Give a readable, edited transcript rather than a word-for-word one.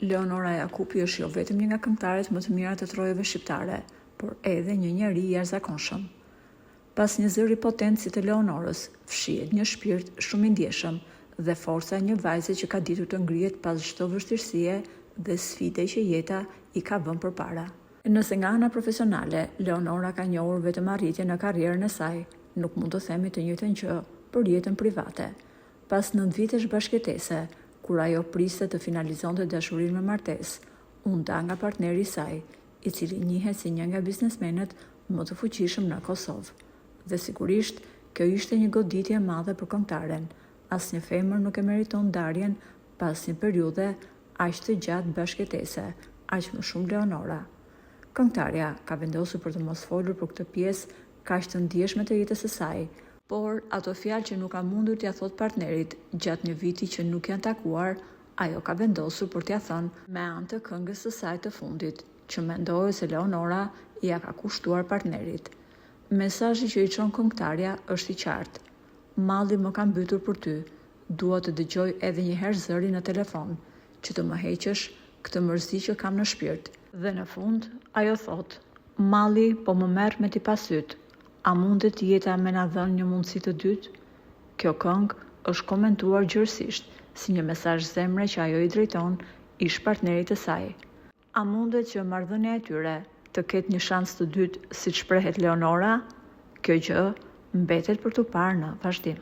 Leonora Jakupi është jo vetëm një nga këngëtarët më të mira të trojeve shqiptare, por edhe një njeri i jashtëzakonshëm. Pas një zëri potent si të Leonorës, fshihet një shpirt shumë i ndjeshëm dhe forca e një vajze që ka ditur të ngrihet pas çdo vështirësie dhe sfide që jeta i ka vënë përpara. Nëse nga ana profesionale, Leonora ka njohur vetëm arritje në karrierën e saj, nuk mund të themi të njëjtën gjë për jetën private. Pas 9 vitesh bashkëtese, kur ajo priste të finalizonte dashurinë me martesë, u nda nga partneri i saj, i cili njihet si një nga biznesmenët më të fuqishëm në Kosovë. Dhe sigurisht, kjo ishte një goditje e madhe për këngëtaren. Asnjë femër nuk e meriton ndarjen pas një periudhe aq të gjatë bashkëtese, aq më shumë Leonora. Këngëtarja ka vendosur për të mos folur për këtë pjesë kaq të ndjeshme të jetës së saj, por ato fjalë që nuk ka mundur t'ia thot partnerit gjatë një viti që nuk janë takuar, ajo ka vendosur për t'ia thënë me anë të këngës së saj të fundit, që mendoi se Leonora ja ka kushtuar partnerit. Mesazhi që i çon këngëtarja është i qartë. Malli më ka mbytur për ty. Dua të dëgjoj edhe një herë zërin në telefon, që të më heqësh këtë mërzi që kam në shpirt. Dhe në fund, ajo thot: malli po më merr me ti pasyt. A mundet jeta me na dhënë një mundësi të dytë? Kjo këngë është komentuar gjërësisht si një mesazh zemre që ajo i drejton ish partnerit të saj. A mundet që marrëdhënia e tyre të ketë një shans të dytë, siç shprehet Leonora? Kjo gjë mbetet për tu parë në vazhdim.